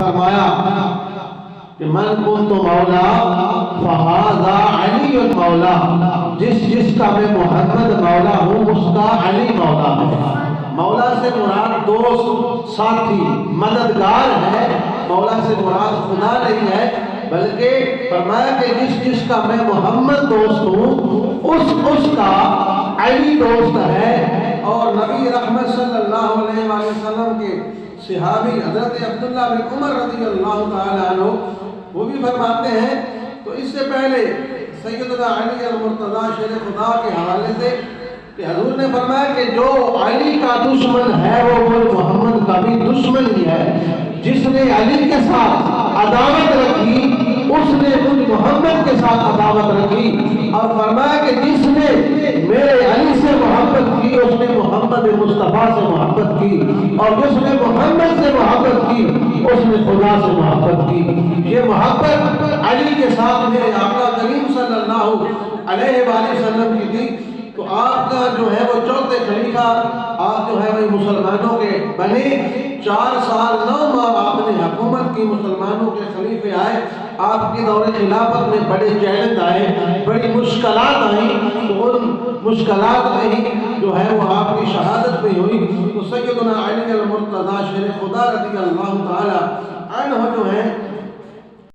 فرمایا کہ من کنت مولا فہذا علی مولا، جس کا میں محمد مولا ہوں اس کا علی مولا ہے۔ مولا سے مراد دوست، ساتھی، مددگار ہے۔ مولا سے مراد خدا نہیں ہے، بلکہ فرمایا کہ جس کا میں محمد دوست ہوں اس کا علی دوست ہے۔ اور نبی رحمت صلی اللہ علیہ وآلہ وسلم کے صحابی حضرت عبداللہ بن عمر رضی اللہ تعالی عنہ وہ بھی فرماتے ہیں، تو اس سے پہلے سیدنا علی المرتضیٰ شیر خدا کے حوالے سے کہ حضور نے فرمایا کہ جو علی کا دشمن ہے وہ محمد کا بھی دشمن ہی ہے۔ جس نے علی کے ساتھ عداوت رکھی اس نے محمد کے ساتھ عداوت رکھی، اور فرمایا کہ جس نے میرے علی سے محبت کی اس نے محمد مصطفیٰ سے محبت کی، اور جس نے محمد سے محبت کی اس نے خدا سے محبت کی۔ یہ محبت علی کے ساتھ میرے آقا کریم صلی اللہ علیہ وآلہ وسلم کی تھی۔ تو آپ کا جو ہے وہ چوتھے خلیفہ آپ جو ہے وہ مسلمانوں کے بنے، 4 سال 9 ماہ آپ نے حکومت کی، مسلمانوں کے خلیفے آئے۔ آپ کی دور خلافت میں بڑے چیلنج آئے، بڑی مشکلات آئیں، تو ان مشکلات میں ہی جو ہے وہ آپ کی شہادت بھی ہوئی۔ تو سیدنا علی المرتضیٰ شیر خدا رضی اللہ تعالی عنہ جو ہیں